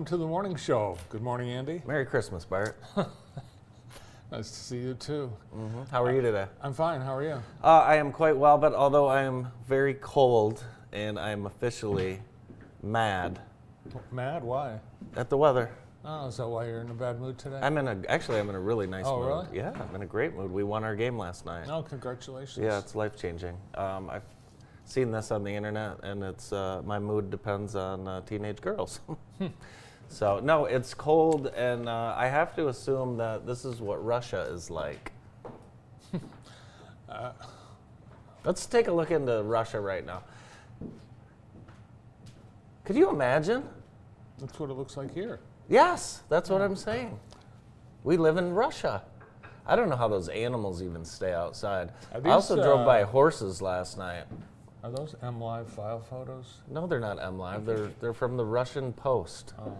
welcome to the morning show. Good morning, Andy. Merry Christmas, Bart. Nice to see you too. How are you today? I'm fine. How are you? I am quite well, but although I am very cold and I'm officially mad Mad? Why? at the weather. Oh, is that why you're in a bad mood today? I'm in a really nice Oh, mood. really? Yeah, I'm in a great mood. We won our game last night. Oh, congratulations. Yeah, it's life-changing. I've seen this on the internet, and it's my mood depends on teenage girls. So, no, it's cold, and I have to assume that this is what Russia is like. Let's take a look into Russia right now. Could you imagine? That's what it looks like here. Yes, that's what I'm saying. We live in Russia. I don't know how those animals even stay outside. Are I also these, drove by horses last night. Are those MLive file photos? No, they're not MLive. They're from the Russian Post. Oh.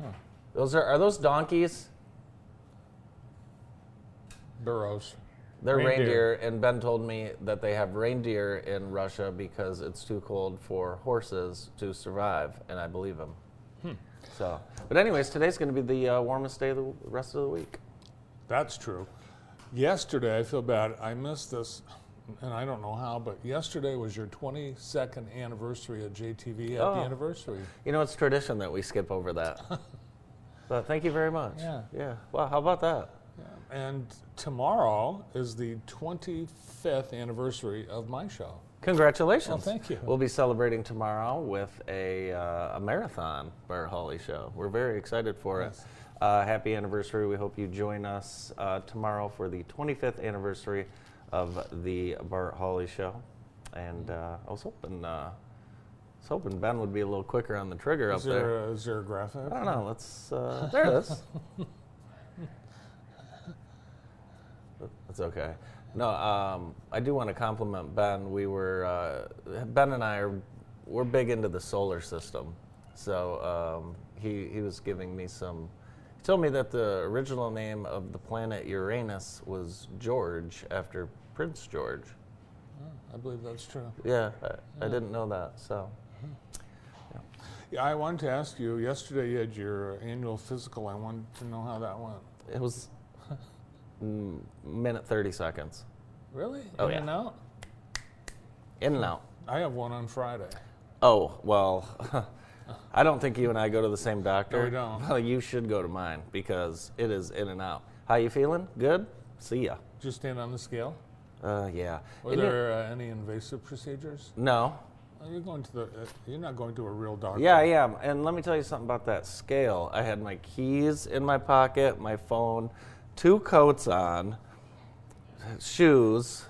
Huh. Those are those donkeys? Burros. They're Reindeer. reindeer, and Ben told me that they have reindeer in Russia because it's too cold for horses to survive, and I believe him. So, but anyways, today's going to be the warmest day of the rest of the week. That's true. Yesterday, I feel bad. I missed this, and I don't know how, but yesterday was your 22nd anniversary at JTV. Happy Oh. anniversary. You know, it's tradition that we skip over that. But thank you very much. Yeah. Yeah. Wow, how about that? Yeah. And tomorrow is the 25th anniversary of my show. Congratulations. Well, thank you. We'll be celebrating tomorrow with a marathon Bart Hawley show. We're very excited for Yes. it. Happy anniversary. We hope you join us tomorrow for the 25th anniversary of the Bart Hawley show. And I was hoping Ben would be a little quicker on the trigger up there. Is there a graphic? I don't know. Let's. There it is. That's okay. No, I do want to compliment Ben. Ben and I we're big into the solar system. So he was giving me some. He told me that the original name of the planet Uranus was George, after Prince George. Oh, I believe that's true. Yeah, I didn't know that. So. Yeah, I wanted to ask you, yesterday you had your annual physical. I wanted to know how that went. It was minute 30 seconds. Really? Oh, In yeah. and out? In and out. I have one on Friday. Oh, well, I don't think you and I go to the same doctor. No, we don't. Well, you should go to mine because it is in and out. How you feeling? Good? See ya. Did you stand on the scale? Yeah. Were And there any invasive procedures? No. You're not going to a real doctor. Yeah, I am. And let me tell you something about that scale. I had my keys in my pocket, my phone, 2 coats on, shoes,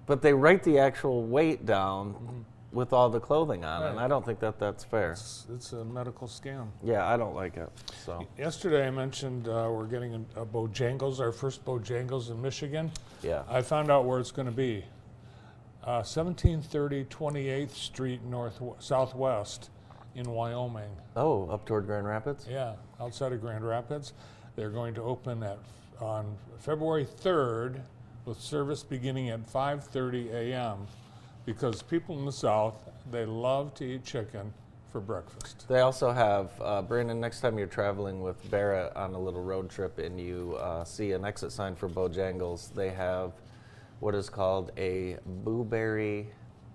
but they write the actual weight down with all the clothing on, and Right. I don't think that that's fair. It's a medical scam. Yeah, I don't like it. So, Yesterday I mentioned we're getting a Bojangles, our first Bojangles in Michigan. yeah. I found out where it's going to be. 1730 28th Street Southwest in Wyoming. Oh, up toward Grand Rapids? Yeah, outside of Grand Rapids. They're going to open on February 3rd with service beginning at 5:30 a.m. because people in the South, they love to eat chicken for breakfast. They also have, Brandon, next time you're traveling with Barrett on a little road trip and you see an exit sign for Bojangles, they have what is called a blueberry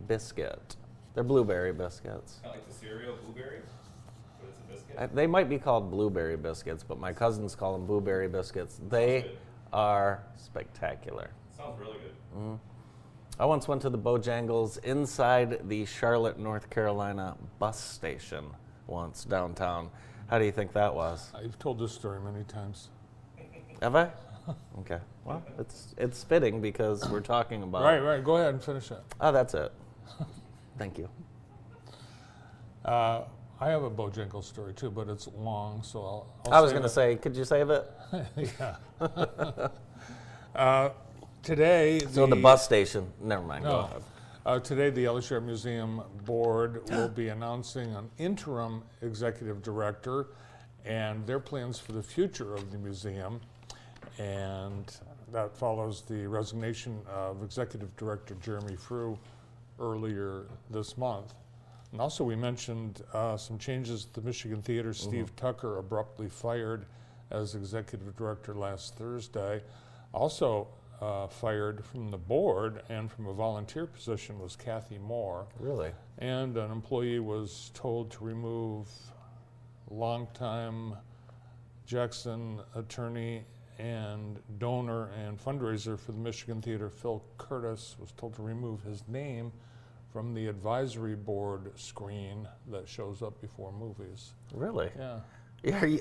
biscuit. They're blueberry biscuits. Kind of like the cereal blueberry, but it's a biscuit. They might be called blueberry biscuits, but my cousins call them blueberry biscuits. They good. are spectacular. Sounds really good. I once went to the Bojangles inside the Charlotte, North Carolina bus station once downtown. How do you think that was? I've told this story many times. Have I? Okay. Well, it's fitting because we're talking about. Right. Go ahead and finish it. Oh, that's it. Thank you. I have a Bojangles story too, but it's long, so I'll I was save going to it. say, could you save it? Yeah. Today, So the bus station. Never mind. Go No. ahead. Today, the Ellisshire Museum Board will be announcing an interim executive director and their plans for the future of the museum. And that follows the resignation of Executive Director Jeremy Frew earlier this month. And also, we mentioned some changes at the Michigan Theater. Steve Tucker abruptly fired as executive director last Thursday. Also fired from the board and from a volunteer position was Kathy Moore. Really? And an employee was told to remove longtime Jackson attorney and donor and fundraiser for the Michigan Theater, Phil Curtis, was told to remove his name from the advisory board screen that shows up before movies. Really? Yeah.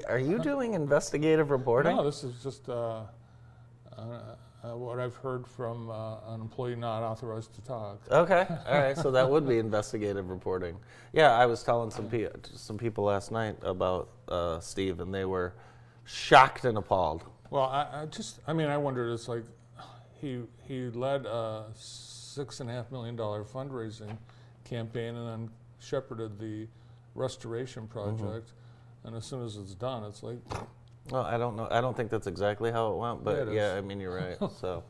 Are you doing investigative reporting? No, this is just what I've heard from an employee not authorized to talk. Okay, all right. So that would be investigative reporting. Yeah, I was telling some people last night about Steve, and they were shocked and appalled. Well, I wondered, it's like he led a $6.5 million fundraising campaign and then shepherded the restoration project. And as soon as it's done, it's like, Well, I don't know. I don't think that's exactly how it went, but Yeah, it yeah, is. I mean, you're right. So,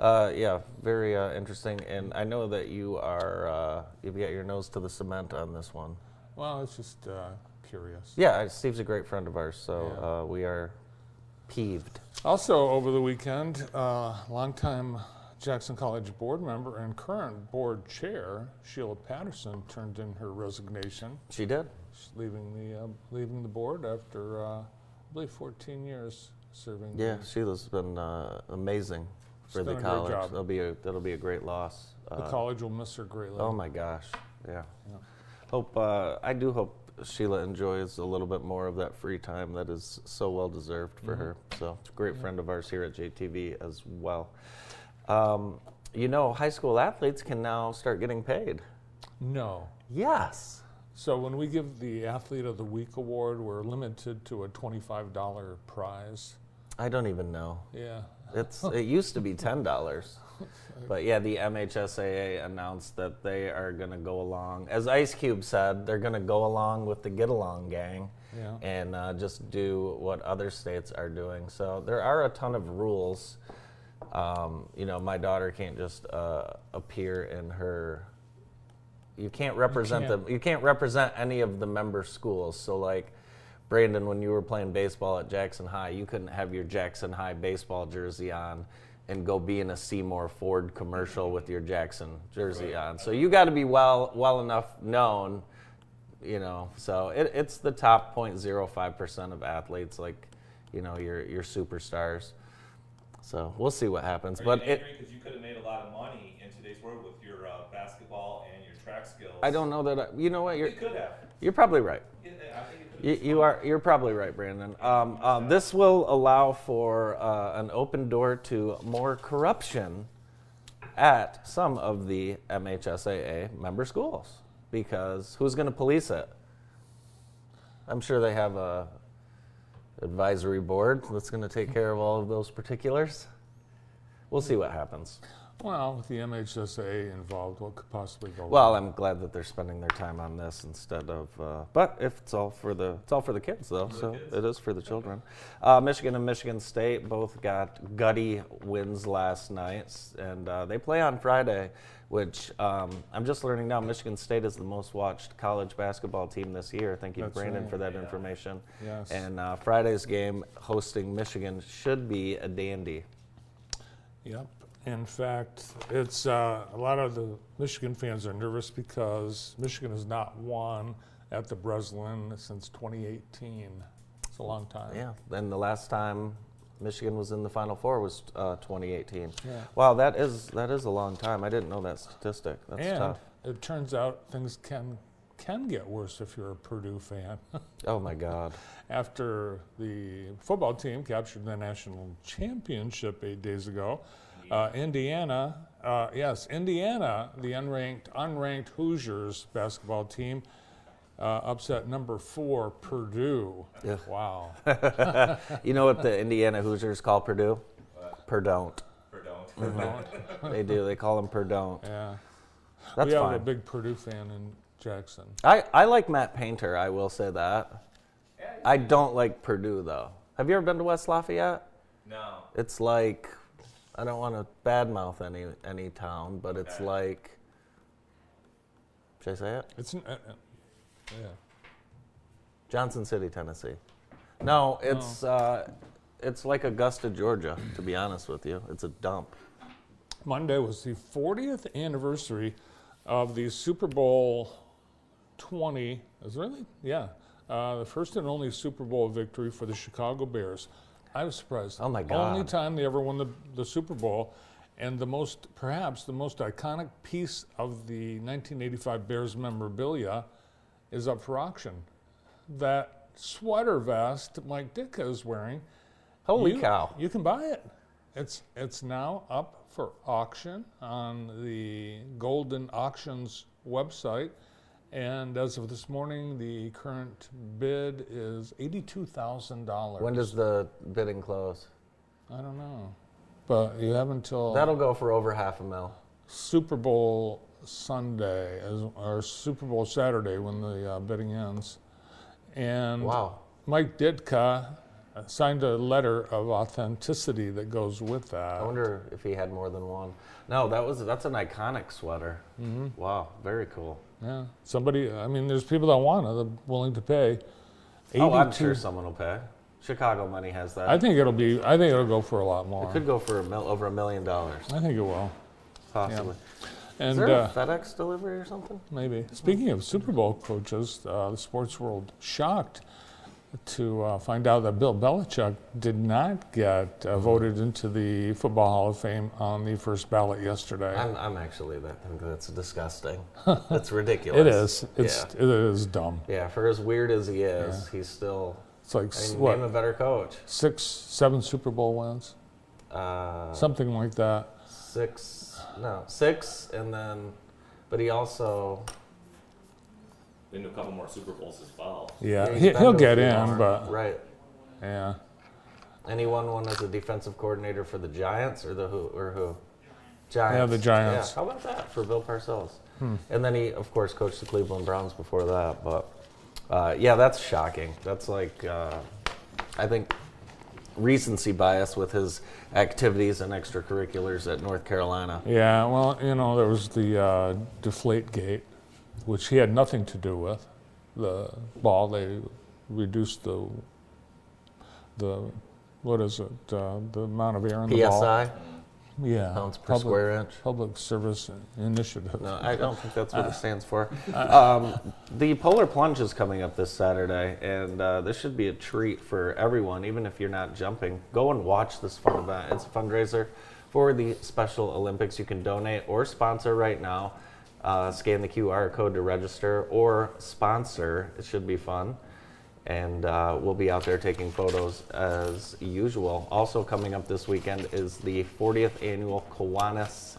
yeah, very interesting. And I know that you've got your nose to the cement on this one. well, it's just curious. Yeah, Steve's a great friend of ours, so Yeah. we are peeved. Also, over the weekend, longtime Jackson College board member and current board chair Sheila Patterson turned in her resignation. She did. She's leaving the board after, I believe, 14 years serving. Yeah, the Sheila's been amazing for She's the done a great college. job. That'll be a great loss. college will miss her greatly. Oh my gosh, yeah. Yeah. I do hope Sheila enjoys a little bit more of that free time that is so well deserved for her. So, it's a great friend of ours here at JTV as well. High school athletes can now start getting paid. No. Yes. So when we give the Athlete of the Week award, we're limited to a $25 prize. I don't even know. Yeah. It used to be $10. But yeah, the MHSAA announced that they are going to go along, as Ice Cube said, they're going to go along with the Get Along gang Yeah. and just do what other states are doing. So there are a ton of rules. My daughter can't just appear in her. You can't represent them. You can't represent any of the member schools. So like, Brandon, when you were playing baseball at Jackson High, you couldn't have your Jackson High baseball jersey on and go be in a Seymour Ford commercial with your Jackson jersey on. So you got to be well enough known, So it's the top 0.05% of athletes, like, your superstars. So we'll see what happens. Are But you angry because you could have made a lot of money in today's world with your basketball and your track skills? I don't know that. You know what? You could have. You're probably right. I think it could have. You're probably right, Brandon. This will allow for an open door to more corruption at some of the MHSAA member schools, because who's going to police it? I'm sure they have a advisory board that's going to take care of all of those particulars. We'll see what happens. Well, with the MHSA involved, what could possibly go Well, wrong? I'm glad that they're spending their time on this instead of. But if it's all for the kids though, so it is for the children. Michigan and Michigan State both got gutty wins last night, and they play on Friday, which I'm just learning now. Michigan State is the most watched college basketball team this year. Thank you, That's Brandon, right. for that information. Yes. And Friday's game hosting Michigan should be a dandy. Yep. In fact, it's a lot of the Michigan fans are nervous because Michigan has not won at the Breslin since 2018. It's a long time. Yeah, and the last time Michigan was in the Final Four was 2018. Yeah. Wow, that is a long time. I didn't know that statistic. That's And tough. it turns out things can get worse if you're a Purdue fan. Oh my God. After the football team captured the national championship 8 days ago, Indiana, the unranked Hoosiers basketball team upset number 4 Purdue. Yeah. Wow. You know what the Indiana Hoosiers call Purdue? Perdon't. Or don't. They do. They call them Perdon't. Yeah. That's we have fine. a big Purdue fan in Jackson. I like Matt Painter. I will say that. I don't like Purdue though. Have you ever been to West Lafayette? No. It's like, I don't want to badmouth any town, but it's Okay. like Should I say it? Yeah. Johnson City, Tennessee. No, it's like Augusta, Georgia, to be honest with you. It's a dump. Monday was the 40th anniversary of the Super Bowl 20. Is it really? Yeah. The first and only Super Bowl victory for the Chicago Bears. I was surprised. Oh, my God. Only time they ever won the Super Bowl. And perhaps the most iconic piece of the 1985 Bears memorabilia is up for auction. That sweater vest Mike Ditka is wearing. Holy cow. You can buy it. It's now up for auction on the Golden Auctions website. And as of this morning, the current bid is $82,000. When does the bidding close? I don't know. But you have until That'll go for over $500,000. Super Bowl Sunday, or Super Bowl Saturday when the bidding ends. And Wow. Mike Ditka signed a letter of authenticity that goes with that. I wonder if he had more than one. No, that's an iconic sweater. Mm-hmm. Wow, very cool. Yeah, there's people that want it, they're willing to pay. Oh, I'm sure someone will pay. Chicago money has that. I think it'll go for a lot more. It could go for over $1 million, I think it will. possibly. And Is there a FedEx delivery or something? maybe. Speaking of Super Bowl coaches, the sports world shocked to find out that Bill Belichick did not get voted into the Football Hall of Fame on the first ballot yesterday. I'm actually I think that's disgusting. That's ridiculous. It is. It is dumb. Yeah, for as weird as he is, he's still. It's like Name a better coach. 7 Super Bowl wins, something like that. 6, and then, but he also. Been to a couple more Super Bowls as well. Yeah, he's been he'll to get a few in, more. but Right. yeah. And he won one as a defensive coordinator for the Giants, or who? Giants. Yeah, the Giants. Yeah, how about that for Bill Parcells? And then he, of course, coached the Cleveland Browns before that. But yeah, that's shocking. That's like, I think, recency bias with his activities and extracurriculars at North Carolina. Yeah, well, there was the Deflategate, which he had nothing to do with. The ball, they reduced the what is it? The amount of air in the ball. PSI, Yeah. pounds per square inch. Public Service Initiative. No, I don't think that's what it stands for. The Polar Plunge is coming up this Saturday, and this should be a treat for everyone, even if you're not jumping. Go and watch this fun event. It's a fundraiser for the Special Olympics. You can donate or sponsor right now. Scan the QR code to register or sponsor. It should be fun. And we'll be out there taking photos as usual. Also coming up this weekend is the 40th annual Kiwanis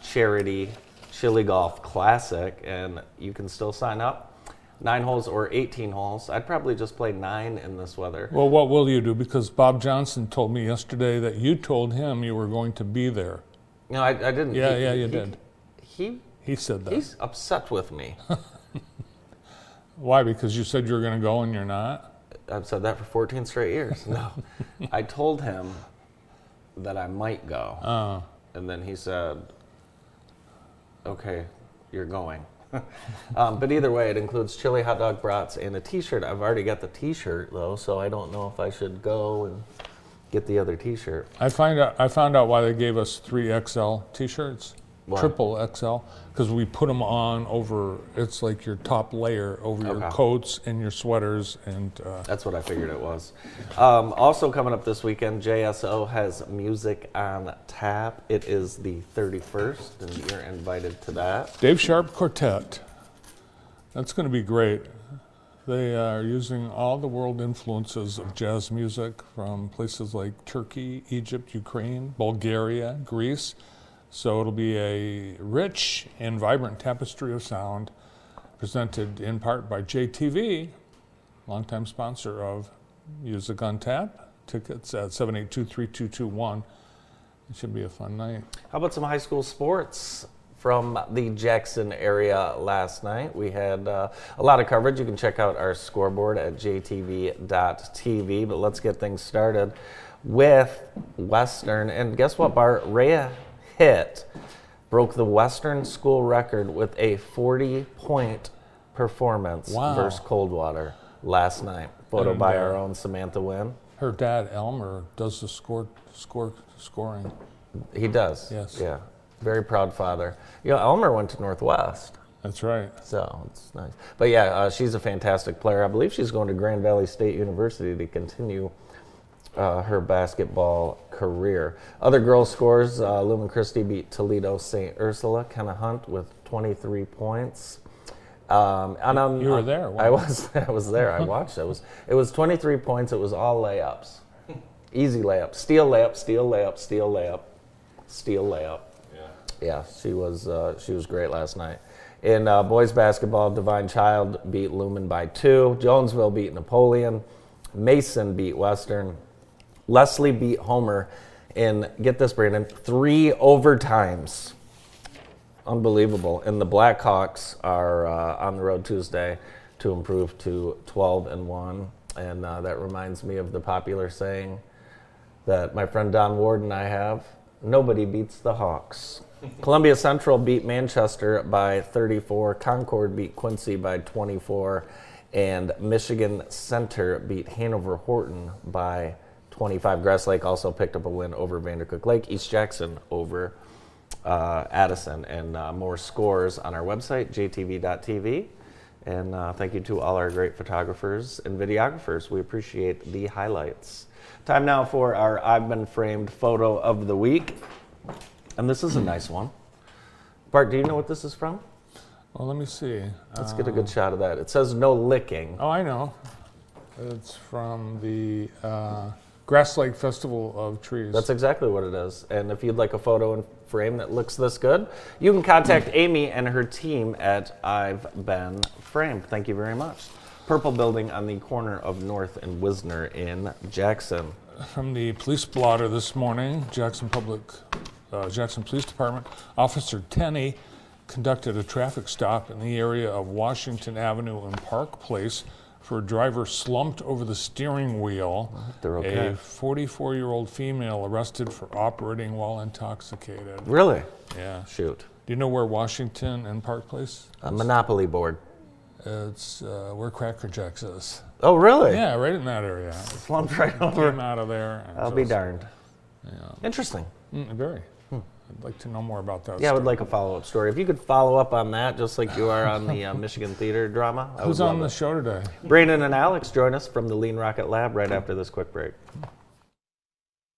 Charity Chili Golf Classic, and you can still sign up. 9 holes or 18 holes. I'd probably just play 9 in this weather. Well, what will you do? Because Bob Johnson told me yesterday that you told him you were going to be there. No, I didn't. Yeah, you did. He said that. He's upset with me. Why? Because you said you were going to go and you're not? I've said that for 14 straight years. No. I told him that I might go. Oh. And then he said, okay, you're going. But either way, it includes chili, hot dog brats, and a T-shirt. I've already got the T-shirt, though, so I don't know if I should go and get the other T-shirt. I found out why they gave us 3XL T-shirts. Why? Triple XL, because we put them on over, it's like your top layer over your Okay. coats and your sweaters. And That's what I figured it was. Also coming up this weekend, JSO has music on tap. It is the 31st, and you're invited to that. Dave Sharp Quartet, that's going to be great. They are using all the world influences of jazz music from places like Turkey, Egypt, Ukraine, Bulgaria, Greece. So it'll be a rich and vibrant tapestry of sound presented in part by JTV, longtime sponsor of Music on Tap. Tickets at 782-3221. It should be a fun night. How about some high school sports from the Jackson area last night? We had a lot of coverage. You can check out our scoreboard at jtv.tv, but let's get things started with Western. And guess what, Bart? Rhea hit broke the Western school record with a 40-point performance Wow. versus Coldwater last night. Photo And, by our own Samantha Wynn. Her dad, Elmer, does the scoring. He does. Yes. Yeah. Very proud father. Elmer went to Northwest. That's right. So it's nice. But yeah, she's a fantastic player. I believe she's going to Grand Valley State University to continue her basketball career. Other girls' scores, Lumen Christi beat Toledo St. Ursula. Kenna Hunt with 23 points. You were there, I weren't was. I was there. I watched. It was 23 points. It was all layups. Easy layup. Steal layup, steal layup, steal layup, steal layup. Yeah, she was great last night. In boys basketball, Divine Child beat Lumen by 2. Jonesville beat Napoleon. Mason beat Western. Leslie beat Homer in, get this, Brandon, 3 overtimes. Unbelievable. And the Blackhawks are on the road Tuesday to improve to 12-1. And that reminds me of the popular saying that my friend Don Ward and I have, nobody beats the Hawks. Columbia Central beat Manchester by 34. Concord beat Quincy by 24. And Michigan Center beat Hanover Horton by 25. Grass Lake also picked up a win over Vandercook Lake. East Jackson over Addison. And more scores on our website, jtv.tv. And thank you to all our great photographers and videographers. We appreciate the highlights. Time now for our I've Been Framed photo of the week. And this is a nice one. Bart, do you know what this is from? Well, let me see. Let's get a good shot of that. It says no licking. Oh, I know. It's from the Grass Lake Festival of Trees. That's exactly what it is. And if you'd like a photo and frame that looks this good, you can contact Amy and her team at I've Been Framed. Thank you very much. Purple Building on the corner of North and Wisner in Jackson. From the police blotter this morning, Jackson Police Department, Officer Tenney conducted a traffic stop in the area of Washington Avenue and Park Place for a driver slumped over the steering wheel. They're okay. A 44-year-old female arrested for operating while intoxicated. Really? Yeah. Shoot. Do you know where Washington and Park Place? A Monopoly board. It's where Cracker Jacks is. Oh, really? Yeah, right in that area. Slumped right over. Came out of there. And I'll be just- darned. Yeah. Interesting. Very. I'd like to know more about that. Yeah, I would story. like a follow-up story. If you could follow up on that, just like you are on the Michigan Theater drama. I Who's would on love the it. show today? Brandon and Alex join us from the Lean Rocket Lab right after this quick break.